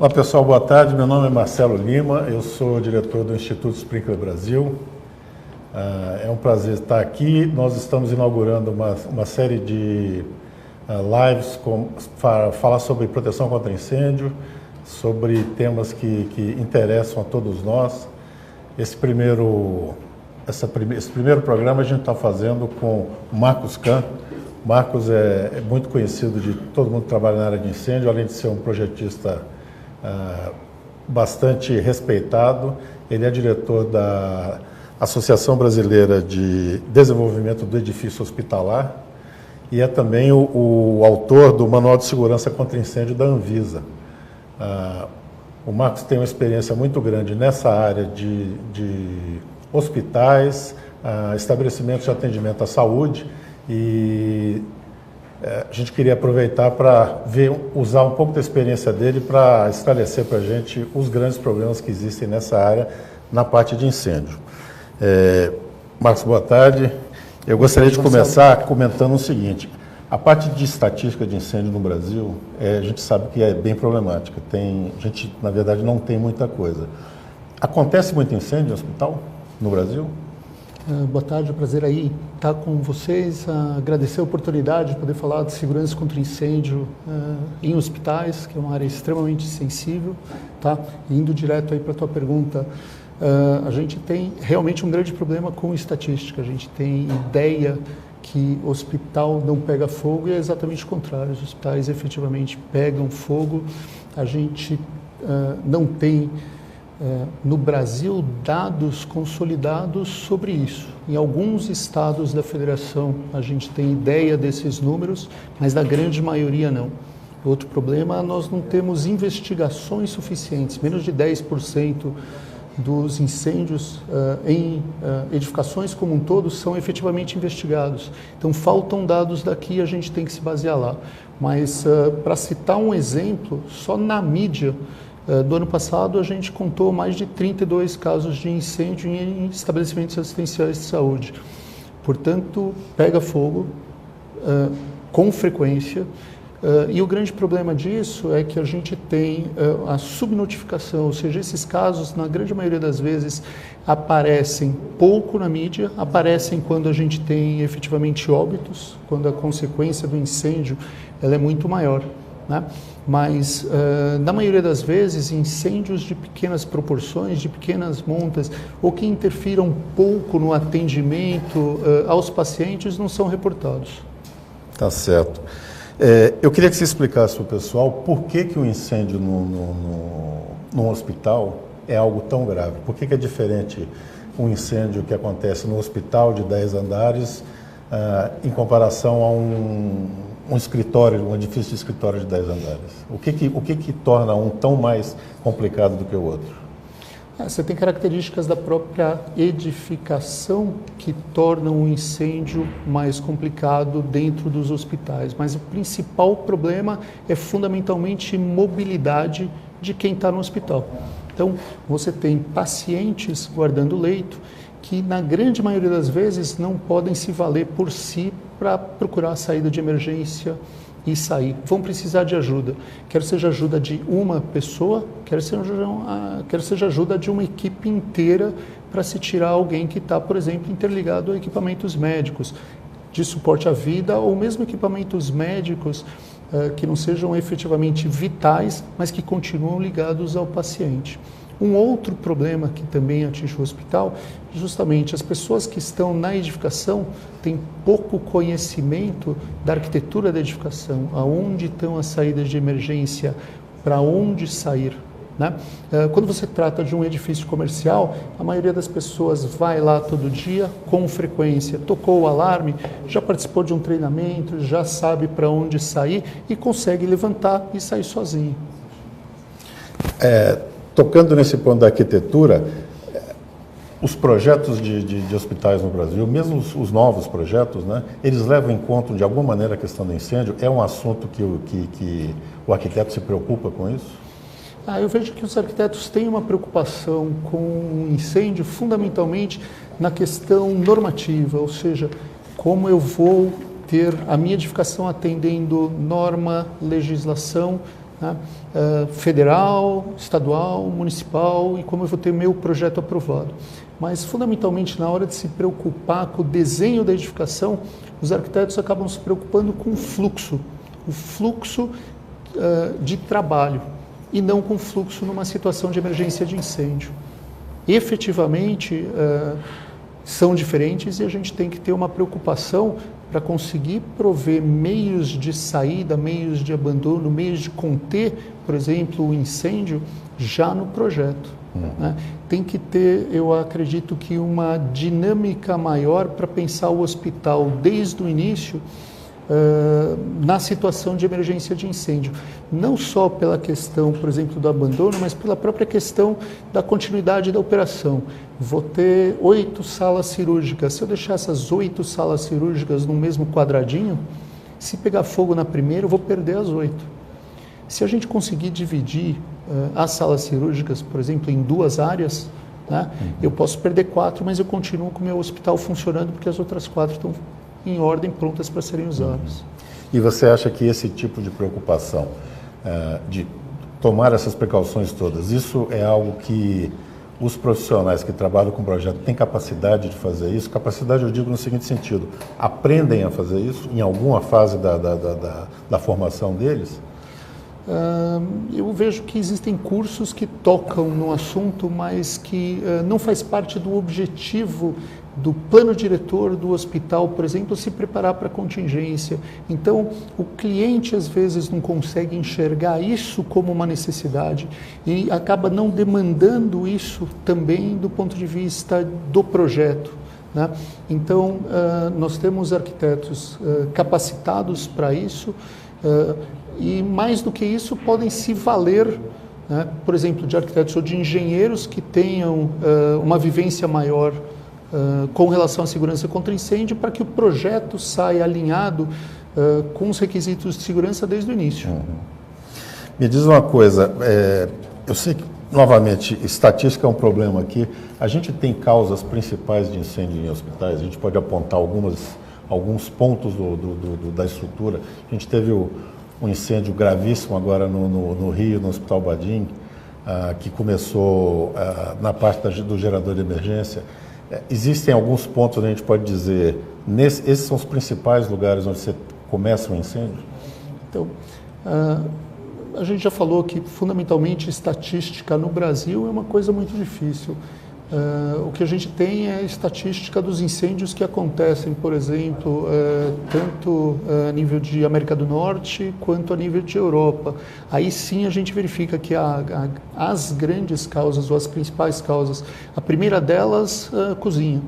Olá pessoal, boa tarde. Meu nome é Marcelo Lima, eu sou diretor do Instituto Sprinkler Brasil. É um prazer estar aqui. Nós estamos inaugurando uma série de lives para falar sobre proteção contra incêndio, sobre temas que interessam a todos nós. Esse primeiro programa a gente está fazendo com o Marcos Kahn. Marcos é muito conhecido de todo mundo que trabalha na área de incêndio, além de ser um projetista bastante respeitado. Ele é diretor da Associação Brasileira de Desenvolvimento do Edifício Hospitalar e é também o autor do Manual de Segurança contra Incêndio da Anvisa. O Marcos tem uma experiência muito grande nessa área de hospitais, estabelecimentos de atendimento à saúde, e a gente queria aproveitar para usar um pouco da experiência dele para esclarecer para a gente os grandes problemas que existem nessa área, na parte de incêndio. Marcos, boa tarde. Eu gostaria de começar comentando o seguinte: a parte de estatística de incêndio no Brasil, a gente sabe que é bem problemática. A gente, na verdade, não tem muita coisa. Acontece muito incêndio no hospital, no Brasil? Boa tarde, é um prazer aí estar com vocês, agradecer a oportunidade de poder falar de segurança contra incêndio em hospitais, que é uma área extremamente sensível, tá? Indo direto aí para a tua pergunta, a gente tem realmente um grande problema com estatística. A gente tem ideia que o hospital não pega fogo e é exatamente o contrário. Os hospitais efetivamente pegam fogo. A gente não tem no Brasil dados consolidados sobre isso. Em alguns estados da federação a gente tem ideia desses números, mas na grande maioria não. Outro problema, nós não temos investigações suficientes. Menos de 10% dos incêndios em edificações como um todo são efetivamente investigados. Então faltam dados daqui e a gente tem que se basear lá. Mas para citar um exemplo, só na mídia do ano passado a gente contou mais de 32 casos de incêndio em estabelecimentos assistenciais de saúde. Portanto, pega fogo com frequência. E o grande problema disso é que a gente tem a subnotificação, ou seja, esses casos, na grande maioria das vezes, aparecem pouco na mídia, aparecem quando a gente tem efetivamente óbitos, quando a consequência do incêndio ela é muito maior, né? Mas, na maioria das vezes, incêndios de pequenas proporções, de pequenas montas, ou que interfiram pouco no atendimento aos pacientes, não são reportados. Tá certo. Eu queria que você explicasse para o pessoal por que o incêndio num hospital é algo tão grave. Por que é diferente um incêndio que acontece no hospital de 10 andares em comparação a um escritório, um edifício de escritório de 10 andares? O que torna um tão mais complicado do que o outro? Você tem características da própria edificação que tornam o incêndio mais complicado dentro dos hospitais, mas o principal problema é fundamentalmente mobilidade de quem está no hospital. Então, você tem pacientes guardando leito que, na grande maioria das vezes, não podem se valer por si para procurar a saída de emergência e sair. Vão precisar de ajuda, quer seja ajuda de uma pessoa, quer seja ajuda de uma equipe inteira para se tirar alguém que está, por exemplo, interligado a equipamentos médicos, de suporte à vida, ou mesmo equipamentos médicos que não sejam efetivamente vitais, mas que continuam ligados ao paciente. Um outro problema que também atinge o hospital, justamente as pessoas que estão na edificação têm pouco conhecimento da arquitetura da edificação, aonde estão as saídas de emergência, para onde sair, né? Quando você trata de um edifício comercial, a maioria das pessoas vai lá todo dia, com frequência, tocou o alarme, já participou de um treinamento, já sabe para onde sair e consegue levantar e sair sozinho. Tocando nesse ponto da arquitetura, os projetos de hospitais no Brasil, mesmo os novos projetos, né, eles levam em conta, de alguma maneira, a questão do incêndio? É um assunto que o arquiteto se preocupa com isso? Eu vejo que os arquitetos têm uma preocupação com o incêndio, fundamentalmente na questão normativa, ou seja, como eu vou ter a minha edificação atendendo norma, legislação, né? Federal, estadual, municipal, e como eu vou ter meu projeto aprovado. Mas, fundamentalmente, na hora de se preocupar com o desenho da edificação, os arquitetos acabam se preocupando com o fluxo de trabalho, e não com o fluxo numa situação de emergência de incêndio. Efetivamente, são diferentes, e a gente tem que ter uma preocupação para conseguir prover meios de saída, meios de abandono, meios de conter, por exemplo, o incêndio já no projeto. Né? Tem que ter, eu acredito que uma dinâmica maior para pensar o hospital desde o início na situação de emergência de incêndio. Não só pela questão, por exemplo, do abandono, mas pela própria questão da continuidade da operação. Vou ter 8 salas cirúrgicas. Se eu deixar essas 8 salas cirúrgicas no mesmo quadradinho, se pegar fogo na primeira, eu vou perder as 8. Se a gente conseguir dividir as salas cirúrgicas, por exemplo, em 2 áreas, né, eu posso perder 4, mas eu continuo com o meu hospital funcionando, porque as outras 4 estão em ordem, prontas para serem usadas. E você acha que esse tipo de preocupação, de tomar essas precauções todas, isso é algo que os profissionais que trabalham com o projeto têm capacidade de fazer isso? Capacidade, eu digo no seguinte sentido: aprendem a fazer isso em alguma fase da formação deles? Eu vejo que existem cursos que tocam no assunto, mas que não faz parte do objetivo do plano diretor do hospital, por exemplo, se preparar para a contingência. Então, o cliente às vezes não consegue enxergar isso como uma necessidade e acaba não demandando isso também do ponto de vista do projeto, né? Então, nós temos arquitetos capacitados para isso, e mais do que isso podem se valer, né, por exemplo, de arquitetos ou de engenheiros que tenham uma vivência maior com relação à segurança contra incêndio, para que o projeto saia alinhado com os requisitos de segurança desde o início. Me diz uma coisa, eu sei que, novamente, estatística é um problema aqui. A gente tem causas principais de incêndio em hospitais, a gente pode apontar alguns pontos da estrutura. A gente teve um incêndio gravíssimo agora no Rio, no Hospital Badim, que começou na parte do gerador de emergência. Existem alguns pontos onde a gente pode dizer, esses são os principais lugares onde você começa um incêndio? Então, a gente já falou que, fundamentalmente, estatística no Brasil é uma coisa muito difícil. O que a gente tem é a estatística dos incêndios que acontecem, por exemplo, tanto a nível de América do Norte quanto a nível de Europa. Aí sim a gente verifica que as grandes causas, ou as principais causas, a primeira delas, cozinha,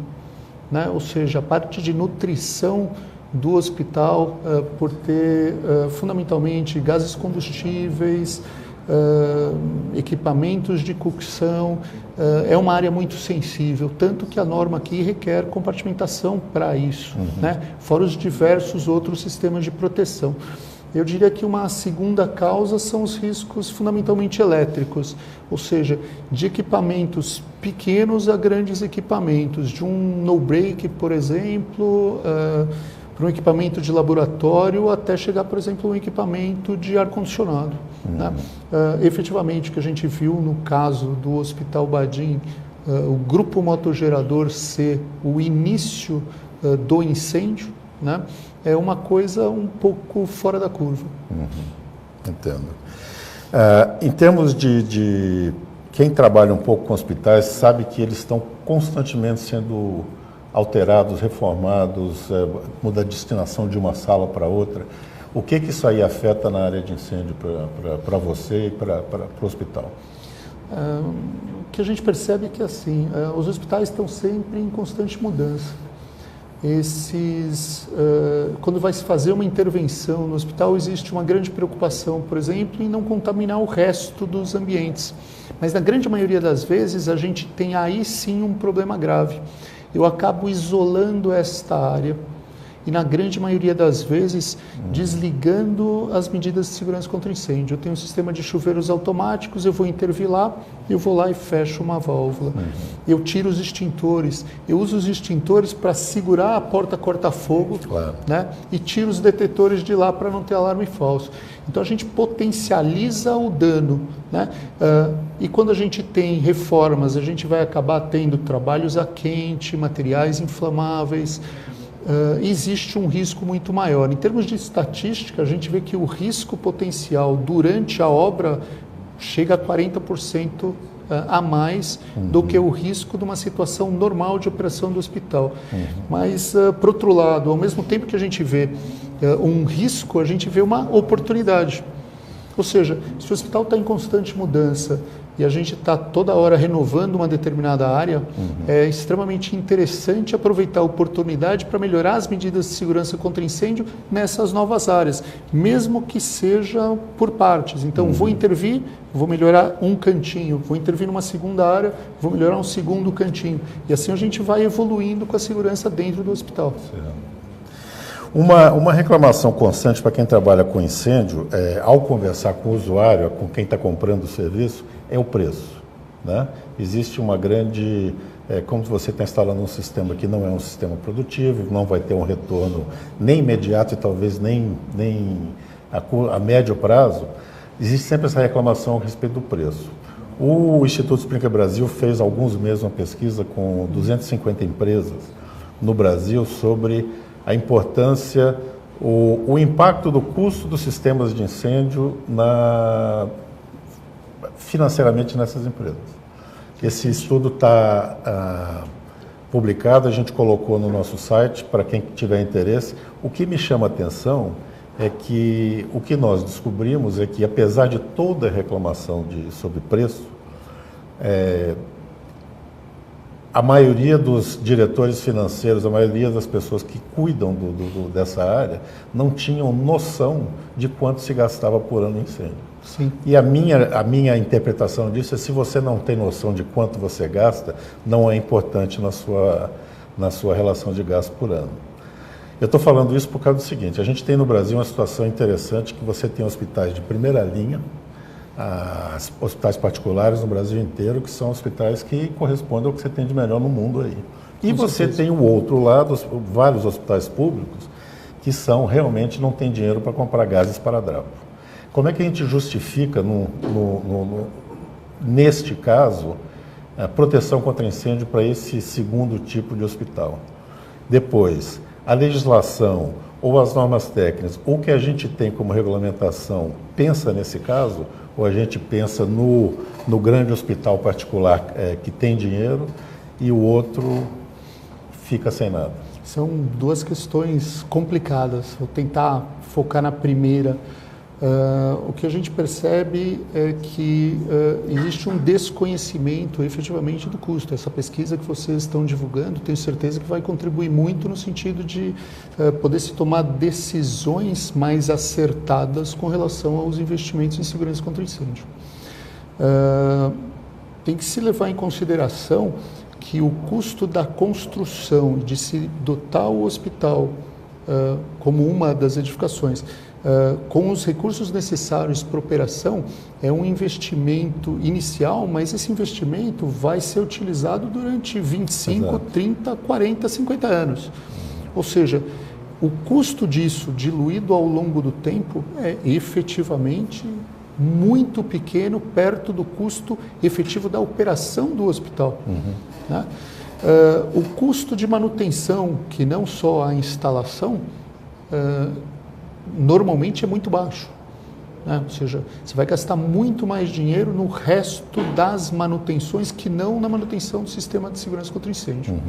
né? Ou seja, a parte de nutrição do hospital, por ter fundamentalmente gases combustíveis, equipamentos de cocção, é uma área muito sensível, tanto que a norma aqui requer compartimentação para isso, né? Fora os diversos outros sistemas de proteção. Eu diria que uma segunda causa são os riscos fundamentalmente elétricos, ou seja, de equipamentos pequenos a grandes equipamentos, de um no-break, por exemplo, para um equipamento de laboratório, até chegar, por exemplo, a um equipamento de ar-condicionado. Né? Efetivamente, o que a gente viu no caso do Hospital Badim, o grupo motogerador ser o início do incêndio, né? É uma coisa um pouco fora da curva. Entendo. Em termos de quem trabalha um pouco com hospitais, sabe que eles estão constantemente sendo alterados, reformados, muda a destinação de uma sala para outra. O que isso aí afeta na área de incêndio para você e para o hospital? O que a gente percebe é que assim, os hospitais estão sempre em constante mudança. Quando vai se fazer uma intervenção no hospital, existe uma grande preocupação, por exemplo, em não contaminar o resto dos ambientes. Mas na grande maioria das vezes a gente tem aí sim um problema grave. Eu acabo isolando esta área e, na grande maioria das vezes, desligando as medidas de segurança contra incêndio. Eu tenho um sistema de chuveiros automáticos, eu vou intervir lá, eu vou lá e fecho uma válvula. Eu tiro os extintores, eu uso os extintores para segurar a porta corta-fogo, né? E tiro os detetores de lá para não ter alarme falso. Então a gente potencializa o dano, né? E quando a gente tem reformas, a gente vai acabar tendo trabalhos a quente, materiais inflamáveis. Existe um risco muito maior. Em termos de estatística, a gente vê que o risco potencial durante a obra chega a 40% a mais do que o risco de uma situação normal de operação do hospital. Mas, por outro lado, ao mesmo tempo que a gente vê um risco, a gente vê uma oportunidade. Ou seja, se o hospital está em constante mudança e a gente está toda hora renovando uma determinada área, é extremamente interessante aproveitar a oportunidade para melhorar as medidas de segurança contra incêndio nessas novas áreas, mesmo que seja por partes. Então, vou intervir, vou melhorar um cantinho, vou intervir numa segunda área, vou melhorar um segundo cantinho. E assim a gente vai evoluindo com a segurança dentro do hospital. Uma reclamação constante para quem trabalha com incêndio, ao conversar com o usuário, com quem está comprando o serviço, é o preço, né? Existe uma grande... como você está instalando um sistema que não é um sistema produtivo, não vai ter um retorno nem imediato e talvez nem a médio prazo, existe sempre essa reclamação a respeito do preço. O Instituto Sprinkler Brasil fez há alguns meses uma pesquisa com 250 empresas no Brasil sobre a importância, o impacto do custo dos sistemas de incêndio financeiramente nessas empresas. Esse estudo está publicado, a gente colocou no nosso site para quem tiver interesse. O que me chama a atenção é que o que nós descobrimos é que, apesar de toda a reclamação sobre preço, a maioria dos diretores financeiros, a maioria das pessoas que cuidam dessa área, não tinham noção de quanto se gastava por ano em incêndio. Sim. E a minha interpretação disso é: se você não tem noção de quanto você gasta, não é importante na sua relação de gasto por ano. Eu estou falando isso por causa do seguinte: a gente tem no Brasil uma situação interessante, que você tem hospitais de primeira linha, hospitais particulares no Brasil inteiro, que são hospitais que correspondem ao que você tem de melhor no mundo aí. E você tem o outro lado, vários hospitais públicos, que realmente não têm dinheiro para comprar gases para drapo. Como é que a gente justifica, neste caso, a proteção contra incêndio para esse segundo tipo de hospital? Depois, a legislação ou as normas técnicas, ou que a gente tem como regulamentação, pensa nesse caso, ou a gente pensa no grande hospital particular que tem dinheiro e o outro fica sem nada? São duas questões complicadas. Vou tentar focar na primeira. O que a gente percebe é que existe um desconhecimento efetivamente do custo. Essa pesquisa que vocês estão divulgando, tenho certeza que vai contribuir muito no sentido de poder se tomar decisões mais acertadas com relação aos investimentos em segurança contra incêndio. Tem que se levar em consideração que o custo da construção, de se dotar o hospital como uma das edificações, com os recursos necessários para operação, é um investimento inicial, mas esse investimento vai ser utilizado durante 25, Exato. 30, 40, 50 anos. Ou seja, o custo disso, diluído ao longo do tempo, é efetivamente muito pequeno, perto do custo efetivo da operação do hospital. Né? O custo de manutenção, que não só a instalação, normalmente é muito baixo, né? Ou seja, você vai gastar muito mais dinheiro no resto das manutenções que não na manutenção do sistema de segurança contra incêndio.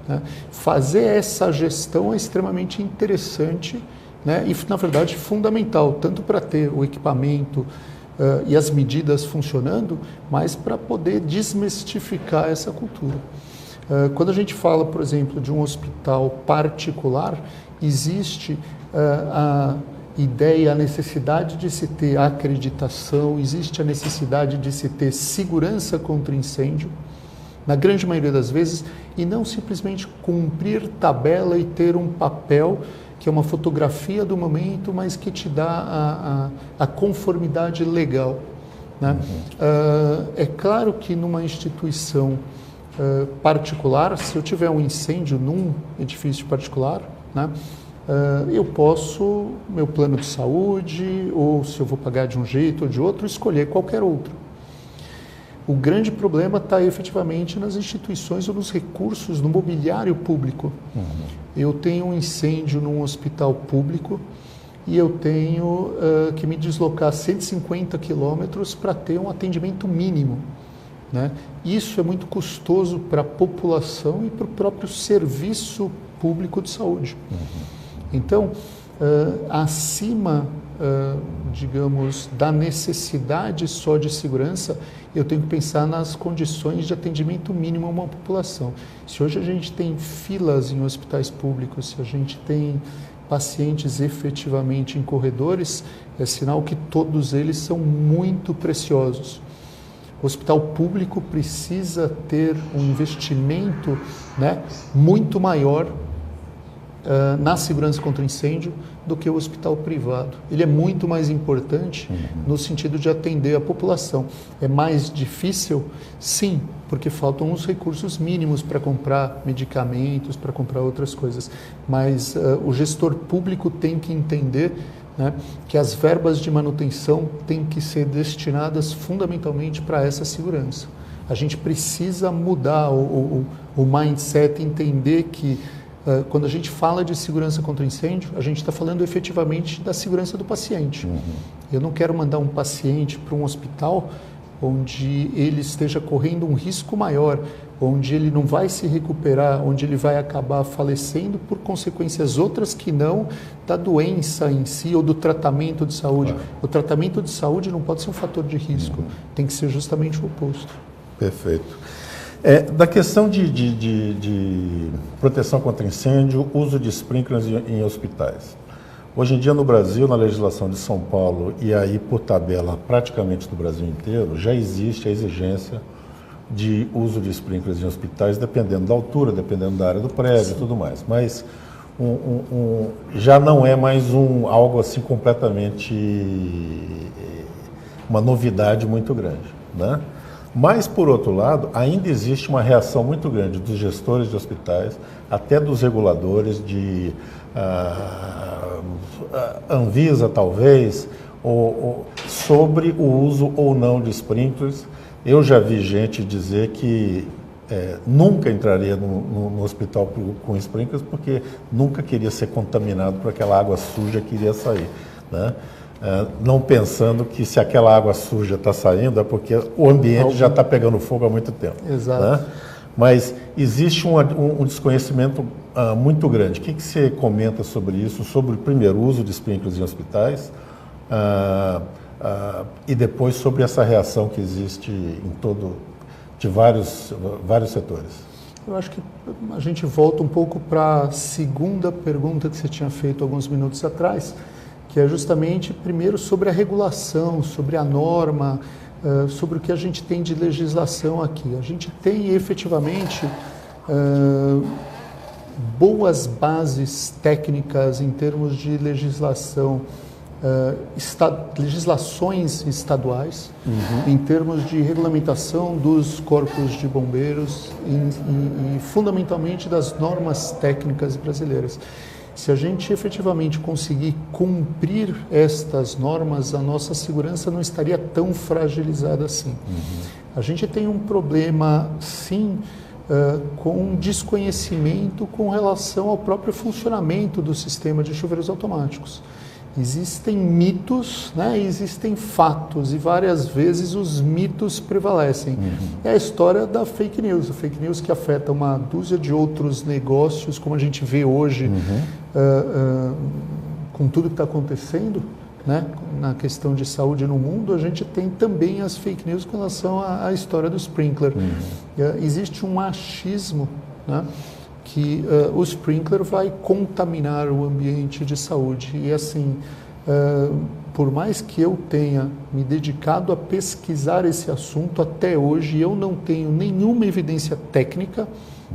Né? Fazer essa gestão é extremamente interessante, né? E, na verdade, fundamental, tanto para ter o equipamento e as medidas funcionando, mas para poder desmistificar essa cultura. Quando a gente fala, por exemplo, de um hospital particular, existe a ideia, a necessidade de se ter acreditação, existe a necessidade de se ter segurança contra incêndio, na grande maioria das vezes, e não simplesmente cumprir tabela e ter um papel que é uma fotografia do momento, mas que te dá a conformidade legal, né? É claro que numa instituição particular, se eu tiver um incêndio num edifício particular, né, eu posso, meu plano de saúde, ou se eu vou pagar de um jeito ou de outro, escolher qualquer outro. O grande problema está efetivamente nas instituições ou nos recursos, no mobiliário público. Eu tenho um incêndio num hospital público e eu tenho que me deslocar 150 quilômetros para ter um atendimento mínimo, né? Isso é muito custoso para a população e para o próprio serviço público de saúde. Então, acima, digamos, da necessidade só de segurança, eu tenho que pensar nas condições de atendimento mínimo a uma população. Se hoje a gente tem filas em hospitais públicos, se a gente tem pacientes efetivamente em corredores, é sinal que todos eles são muito preciosos. O hospital público precisa ter um investimento, né, muito maior na segurança contra incêndio do que o hospital privado. Ele é muito mais importante no sentido de atender a população. É mais difícil? Sim, porque faltam os recursos mínimos para comprar medicamentos, para comprar outras coisas. Mas o gestor público tem que entender, né, que as verbas de manutenção têm que ser destinadas fundamentalmente para essa segurança. A gente precisa mudar o mindset, entender que quando a gente fala de segurança contra incêndio, a gente está falando efetivamente da segurança do paciente. Eu não quero mandar um paciente para um hospital onde ele esteja correndo um risco maior, onde ele não vai se recuperar, onde ele vai acabar falecendo por consequências outras que não da doença em si ou do tratamento de saúde. O tratamento de saúde não pode ser um fator de risco, tem que ser justamente o oposto. Perfeito. Da questão de proteção contra incêndio, uso de sprinklers em hospitais. Hoje em dia no Brasil, na legislação de São Paulo e aí por tabela praticamente do Brasil inteiro, já existe a exigência de uso de sprinklers em hospitais, dependendo da altura, dependendo da área do prédio e tudo mais. Mas já não é mais algo assim completamente, uma novidade muito grande, né? Mas, por outro lado, ainda existe uma reação muito grande dos gestores de hospitais, até dos reguladores de Anvisa, talvez, sobre o uso ou não de sprinklers. Eu já vi gente dizer que nunca entraria no hospital com sprinklers porque nunca queria ser contaminado por aquela água suja que iria sair, né? Não pensando que se aquela água suja está saindo é porque o ambiente já está pegando fogo há muito tempo. Exato. Né? Mas existe um desconhecimento muito grande. O que você comenta sobre isso, sobre o primeiro uso de sprinklers em hospitais e depois sobre essa reação que existe de vários setores? Eu acho que a gente volta um pouco para a segunda pergunta que você tinha feito alguns minutos atrás, que é justamente, primeiro, sobre a regulação, sobre a norma, sobre o que a gente tem de legislação aqui. A gente tem, efetivamente, boas bases técnicas em termos de legislação, legislações estaduais, em termos de regulamentação dos corpos de bombeiros e fundamentalmente, das normas técnicas brasileiras. Se a gente efetivamente conseguir cumprir estas normas, a nossa segurança não estaria tão fragilizada assim. A gente tem um problema, sim, com desconhecimento com relação ao próprio funcionamento do sistema de chuveiros automáticos. Existem mitos, né? Existem fatos, e várias vezes os mitos prevalecem. É a história da fake news, a fake news que afeta uma dúzia de outros negócios, como a gente vê hoje, com tudo que está acontecendo, né? Na questão de saúde no mundo, a gente tem também as fake news com relação à história do sprinkler. Existe um achismo, né? Que o sprinkler vai contaminar o ambiente de saúde. E assim, por mais que eu tenha me dedicado a pesquisar esse assunto, até hoje eu não tenho nenhuma evidência técnica,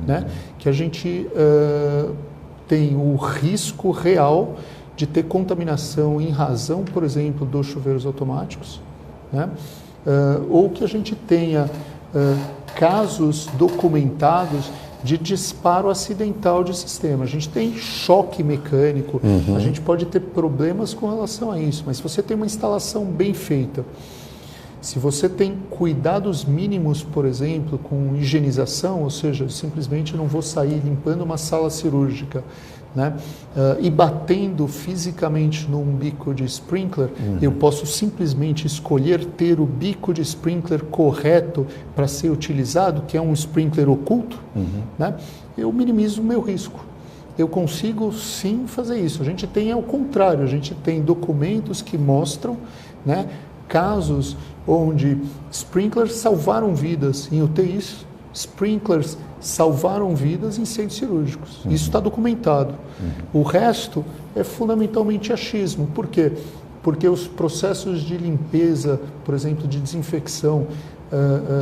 né, que a gente tem o risco real de ter contaminação em razão, por exemplo, dos chuveiros automáticos, né, ou que a gente tenha casos documentados de disparo acidental de sistema. A gente tem choque mecânico, a gente pode ter problemas com relação a isso, mas se você tem uma instalação bem feita, se você tem cuidados mínimos, por exemplo, com higienização, ou seja, simplesmente não vou sair limpando uma sala cirúrgica, né, e batendo fisicamente num bico de sprinkler, eu posso simplesmente escolher ter o bico de sprinkler correto para ser utilizado, que é um sprinkler oculto, né, eu minimizo o meu risco. Eu consigo sim fazer isso. A gente tem ao contrário, a gente tem documentos que mostram, né, casos onde sprinklers salvaram vidas em UTIs, sprinklers salvaram vidas em incêndios cirúrgicos. Isso está documentado. O resto é fundamentalmente achismo. Por quê? Porque os processos de limpeza, por exemplo, de desinfecção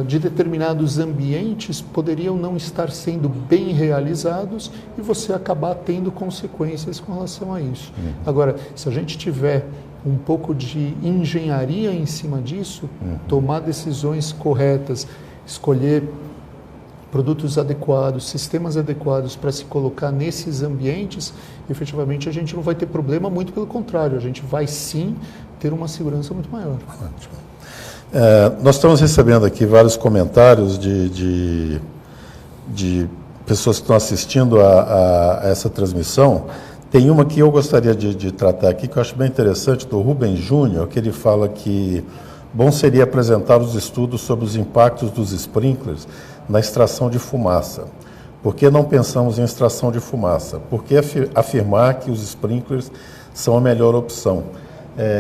de determinados ambientes poderiam não estar sendo bem realizados e você acabar tendo consequências com relação a isso. Agora, se a gente tiver um pouco de engenharia em cima disso, tomar decisões corretas, escolher produtos adequados, sistemas adequados para se colocar nesses ambientes, efetivamente a gente não vai ter problema, muito pelo contrário, a gente vai sim ter uma segurança muito maior. Nós estamos recebendo aqui vários comentários de pessoas que estão assistindo a essa transmissão. Tem uma que eu gostaria de tratar aqui, que eu acho bem interessante, do Rubem Júnior, que ele fala que bom seria apresentar os estudos sobre os impactos dos sprinklers na extração de fumaça. Por que não pensamos em extração de fumaça? Por que afirmar que os sprinklers são a melhor opção?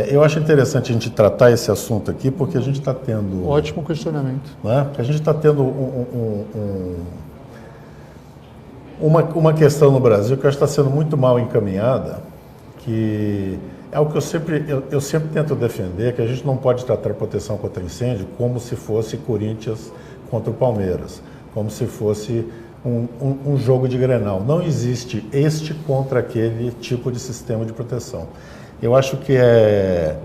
Eu acho interessante a gente tratar esse assunto aqui, porque a gente está tendo... Ótimo questionamento. Né? A gente está tendo uma questão no Brasil que eu acho que está sendo muito mal encaminhada, que é o que eu sempre tento defender, que a gente não pode tratar proteção contra incêndio como se fosse Corinthians contra o Palmeiras, como se fosse um jogo de Grenal. Não existe este contra aquele tipo de sistema de proteção. Eu acho que é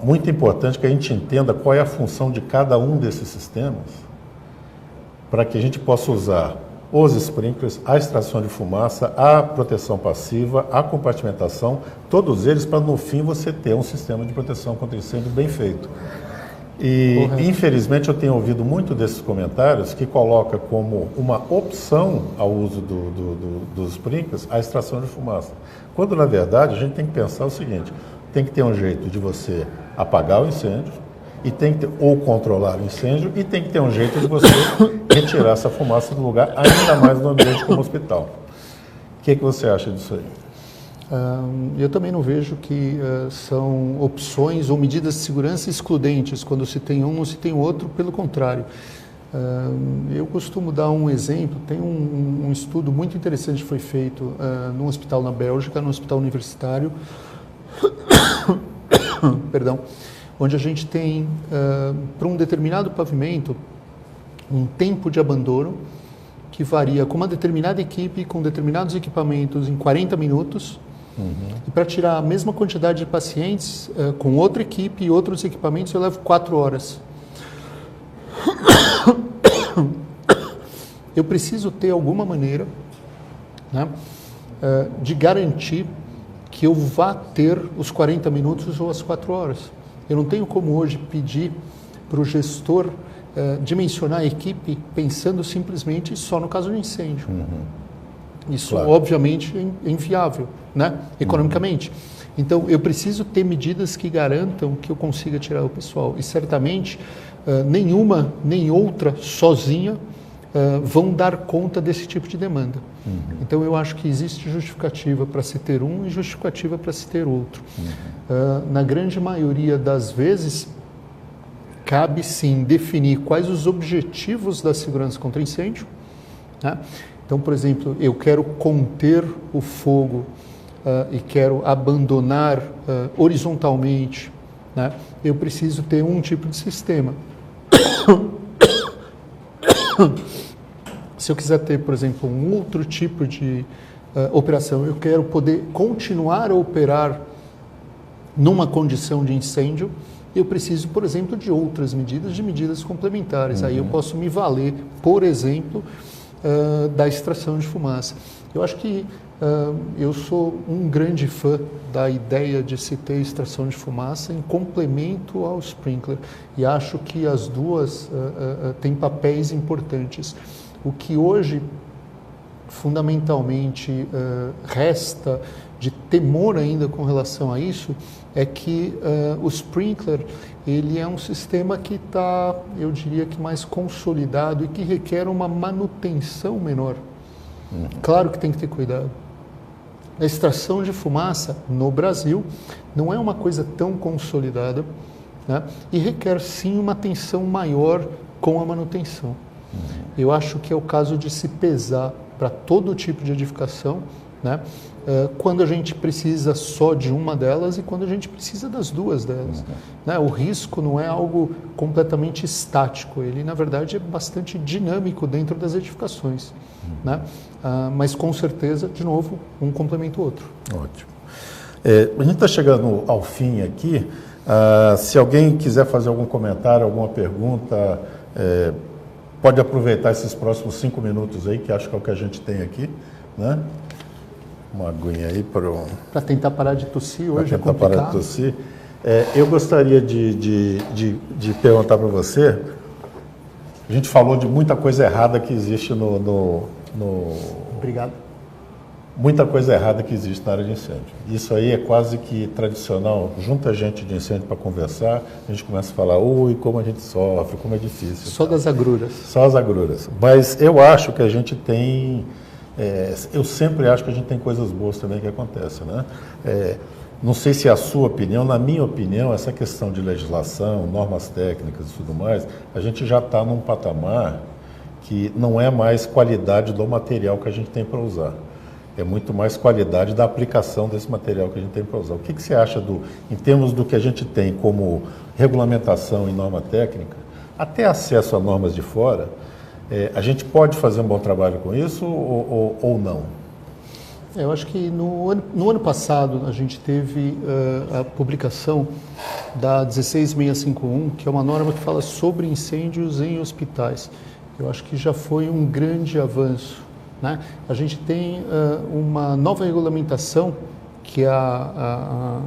muito importante que a gente entenda qual é a função de cada um desses sistemas para que a gente possa usar os sprinklers, a extração de fumaça, a proteção passiva, a compartimentação, todos eles para no fim você ter um sistema de proteção contra incêndio bem feito. E correto. Infelizmente eu tenho ouvido muito desses comentários que coloca como uma opção ao uso dos sprinklers a extração de fumaça. Quando na verdade a gente tem que pensar o seguinte, tem que ter um jeito de você apagar o incêndio, e tem que ter, ou controlar o incêndio, e tem que ter um jeito de você retirar essa fumaça do lugar, ainda mais no ambiente como hospital. O que você acha disso aí? Eu também não vejo que são opções ou medidas de segurança excludentes, quando se tem um ou se tem outro, pelo contrário. Eu costumo dar um exemplo, tem um estudo muito interessante que foi feito num hospital na Bélgica, num hospital universitário, perdão, onde a gente tem, para um determinado pavimento, um tempo de abandono que varia com uma determinada equipe, com determinados equipamentos, em 40 minutos. E para tirar a mesma quantidade de pacientes, com outra equipe e outros equipamentos, eu levo 4 horas. Eu preciso ter alguma maneira, né, de garantir que eu vá ter os 40 minutos ou as 4 horas. Eu não tenho como hoje pedir para o gestor dimensionar a equipe pensando simplesmente só no caso de incêndio. Isso, claro, obviamente é inviável, né, economicamente. Então, eu preciso ter medidas que garantam que eu consiga tirar o pessoal. E certamente, nenhuma nem outra sozinha vão dar conta desse tipo de demanda. Então, eu acho que existe justificativa para se ter um e justificativa para se ter outro. Na grande maioria das vezes, cabe sim definir quais os objetivos da segurança contra incêndio, né? Então, por exemplo, eu quero conter o fogo e quero abandonar horizontalmente, né, eu preciso ter um tipo de sistema. Se eu quiser ter, por exemplo, um outro tipo de operação, eu quero poder continuar a operar numa condição de incêndio, eu preciso, por exemplo, de outras medidas, de medidas complementares. Aí eu posso me valer, por exemplo, da extração de fumaça. Eu acho que eu sou um grande fã da ideia de se ter extração de fumaça em complemento ao sprinkler, e acho que as duas têm papéis importantes. O que hoje, fundamentalmente, resta de temor ainda com relação a isso é que o sprinkler ele é um sistema que está, eu diria que mais consolidado e que requer uma manutenção menor. Claro que tem que ter cuidado. A extração de fumaça no Brasil não é uma coisa tão consolidada, né, e requer sim uma atenção maior com a manutenção. Eu acho que é o caso de se pesar para todo tipo de edificação, né, quando a gente precisa só de uma delas e quando a gente precisa das duas delas. Né? O risco não é algo completamente estático, ele na verdade é bastante dinâmico dentro das edificações. Né? Mas com certeza, de novo, um complementa o outro. Ótimo. A gente está chegando ao fim aqui. Se alguém quiser fazer algum comentário, alguma pergunta, pode aproveitar esses próximos 5 minutos aí, que acho que é o que a gente tem aqui, né? Uma aguinha aí para tentar parar de tossir hoje. Para tentar parar de tossir. Eu gostaria de perguntar para você. A gente falou de muita coisa errada que existe Obrigado. Muita coisa errada que existe na área de incêndio. Isso aí é quase que tradicional. Junta gente de incêndio para conversar, a gente começa a falar, ui, como a gente sofre, como é difícil. Só das agruras. Só as agruras. Mas eu acho que a gente tem... eu sempre acho que a gente tem coisas boas também que acontecem, né? Não sei se é a sua opinião, na minha opinião, essa questão de legislação, normas técnicas e tudo mais, a gente já está num patamar que não é mais qualidade do material que a gente tem para usar. É muito mais qualidade da aplicação desse material que a gente tem para usar. O que você acha em termos do que a gente tem como regulamentação e norma técnica, até acesso a normas de fora, a gente pode fazer um bom trabalho com isso ou não? Eu acho que no ano passado a gente teve a publicação da 16651, que é uma norma que fala sobre incêndios em hospitais. Eu acho que já foi um grande avanço, né? A gente tem uma nova regulamentação, que é a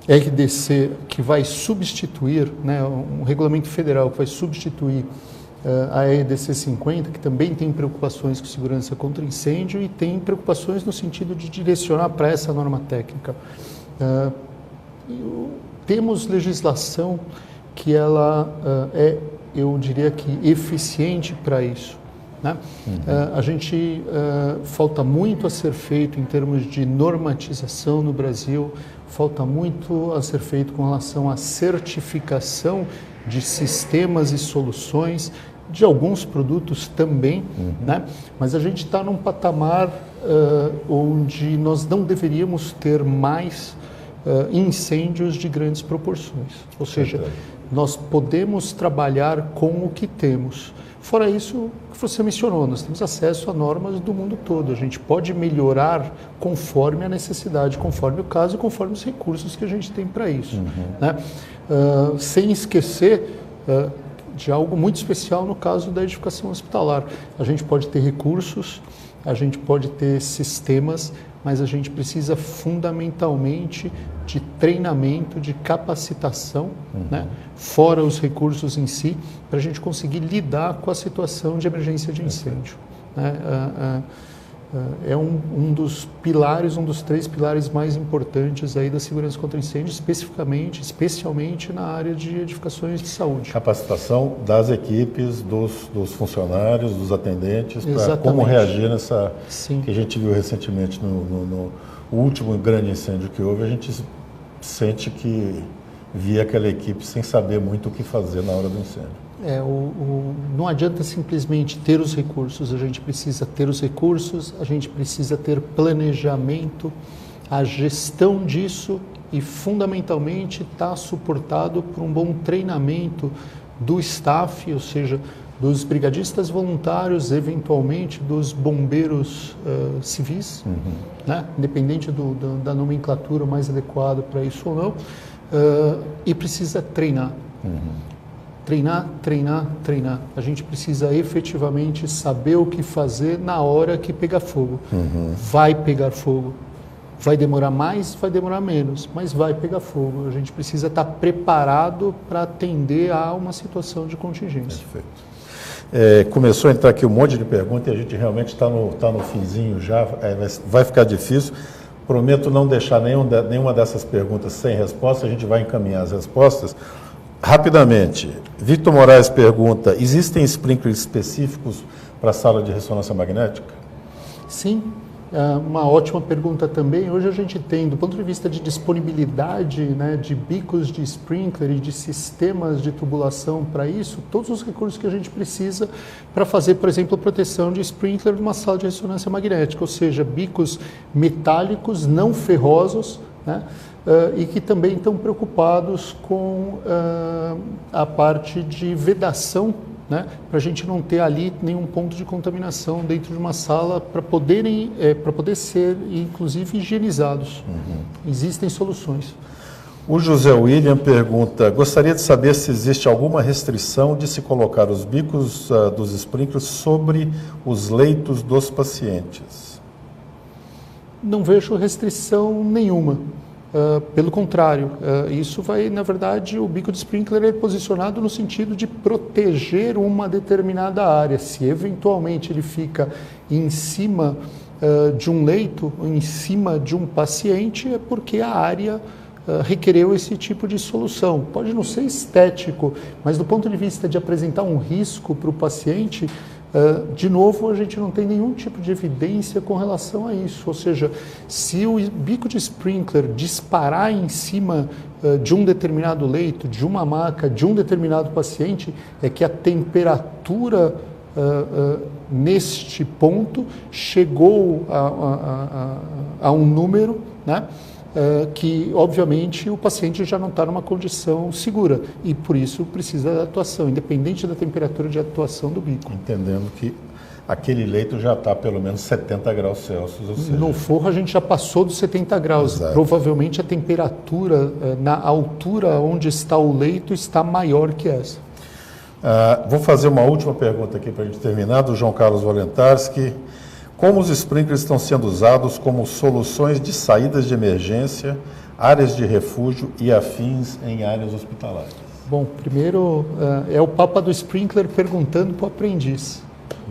RDC, que vai substituir, né, um regulamento federal que vai substituir a RDC 50, que também tem preocupações com segurança contra incêndio e tem preocupações no sentido de direcionar para essa norma técnica. Temos legislação que ela eu diria que eficiente para isso, né? A gente falta muito a ser feito em termos de normatização no Brasil, falta muito a ser feito com relação à certificação de sistemas e soluções, de alguns produtos também, né? Mas a gente está num patamar onde nós não deveríamos ter mais incêndios de grandes proporções. Ou seja, nós podemos trabalhar com o que temos. Fora isso, que você mencionou, nós temos acesso a normas do mundo todo. A gente pode melhorar conforme a necessidade, conforme o caso e conforme os recursos que a gente tem para isso. Né? Sem esquecer de algo muito especial no caso da edificação hospitalar. A gente pode ter recursos, a gente pode ter sistemas, mas a gente precisa fundamentalmente de treinamento, de capacitação, né? Fora os recursos em si, para a gente conseguir lidar com a situação de emergência de incêndio. Né? É um dos pilares, um dos 3 pilares mais importantes aí da segurança contra incêndio, especialmente na área de edificações de saúde. Capacitação das equipes, dos funcionários, dos atendentes, para como reagir nessa... Sim. Que a gente viu recentemente no último grande incêndio que houve, a gente sente que via aquela equipe sem saber muito o que fazer na hora do incêndio. Não adianta simplesmente ter os recursos, a gente precisa ter os recursos, a gente precisa ter planejamento, a gestão disso e, fundamentalmente, está suportado por um bom treinamento do staff, ou seja, dos brigadistas voluntários, eventualmente dos bombeiros civis, né? Independente da nomenclatura mais adequada para isso ou não, e precisa treinar. Treinar, treinar, treinar. A gente precisa efetivamente saber o que fazer na hora que pegar fogo. Vai pegar fogo. Vai demorar mais, vai demorar menos, mas vai pegar fogo. A gente precisa estar preparado para atender a uma situação de contingência. Perfeito. Começou a entrar aqui um monte de perguntas e a gente realmente está no finzinho já, vai ficar difícil. Prometo não deixar nenhuma dessas perguntas sem resposta, a gente vai encaminhar as respostas. Rapidamente, Victor Moraes pergunta, existem sprinklers específicos para a sala de ressonância magnética? Sim. Uma ótima pergunta também. Hoje a gente tem, do ponto de vista de disponibilidade, né, de bicos de sprinkler e de sistemas de tubulação para isso, todos os recursos que a gente precisa para fazer, por exemplo, a proteção de sprinkler numa sala de ressonância magnética, ou seja, bicos metálicos não ferrosos, né, e que também estão preocupados com a parte de vedação, né, para a gente não ter ali nenhum ponto de contaminação dentro de uma sala para poder ser, inclusive, higienizados. Existem soluções. O José William pergunta, gostaria de saber se existe alguma restrição de se colocar os bicos dos sprinklers sobre os leitos dos pacientes. Não vejo restrição nenhuma. Pelo contrário, isso vai, na verdade, o bico de sprinkler é posicionado no sentido de proteger uma determinada área. Se eventualmente ele fica em cima de um leito, ou em cima de um paciente, é porque a área requereu esse tipo de solução. Pode não ser estético, mas do ponto de vista de apresentar um risco para o paciente, de novo, a gente não tem nenhum tipo de evidência com relação a isso. Ou seja, se o bico de sprinkler disparar em cima de um determinado leito, de uma maca, de um determinado paciente, é que a temperatura neste ponto chegou a um número, né? Que, obviamente, o paciente já não está numa condição segura e, por isso, precisa da atuação, independente da temperatura de atuação do bico. Entendendo que aquele leito já está pelo menos 70 graus Celsius. Ou seja... No forro, a gente já passou dos 70 graus. Exato. Provavelmente, a temperatura na altura onde está o leito está maior que essa. Vou fazer uma última pergunta aqui para a gente terminar, do João Carlos Valentarski. Como os sprinklers estão sendo usados como soluções de saídas de emergência, áreas de refúgio e afins em áreas hospitalares? Bom, primeiro é o Papa do Sprinkler perguntando para o aprendiz,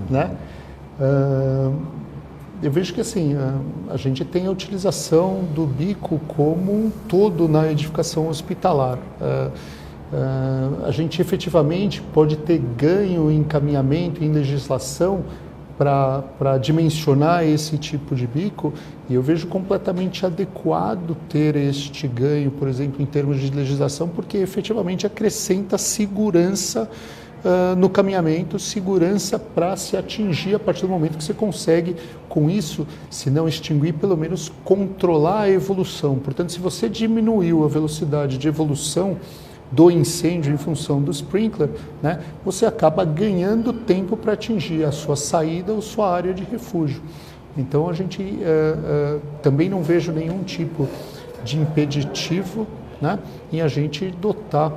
né? Eu vejo que assim, a gente tem a utilização do bico como um todo na edificação hospitalar. A gente efetivamente pode ter ganho em encaminhamento, em legislação, para dimensionar esse tipo de bico, e eu vejo completamente adequado ter este ganho, por exemplo, em termos de legislação, porque efetivamente acrescenta segurança no caminhamento, segurança para se atingir a partir do momento que você consegue, com isso, se não extinguir, pelo menos controlar a evolução. Portanto, se você diminuiu a velocidade de evolução do incêndio em função do sprinkler, né, você acaba ganhando tempo para atingir a sua saída ou sua área de refúgio. Então, a gente também não vejo nenhum tipo de impeditivo, né, em a gente dotar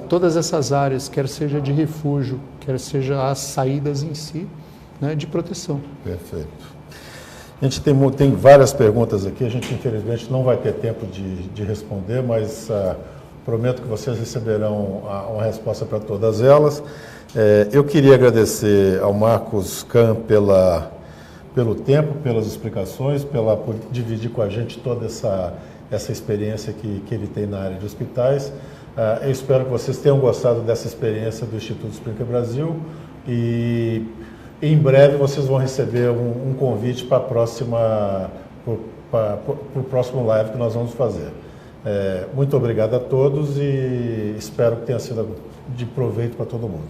todas essas áreas, quer seja de refúgio, quer seja as saídas em si, né, de proteção. Perfeito. A gente tem várias perguntas aqui, a gente infelizmente não vai ter tempo de responder, mas prometo que vocês receberão uma resposta para todas elas. Eu queria agradecer ao Marcos Kahn pelo tempo, pelas explicações, por dividir com a gente toda essa experiência que ele tem na área de hospitais. Eu espero que vocês tenham gostado dessa experiência do Instituto Sprinkler Brasil e em breve vocês vão receber um convite para o próximo live que nós vamos fazer. Muito obrigado a todos e espero que tenha sido de proveito para todo mundo.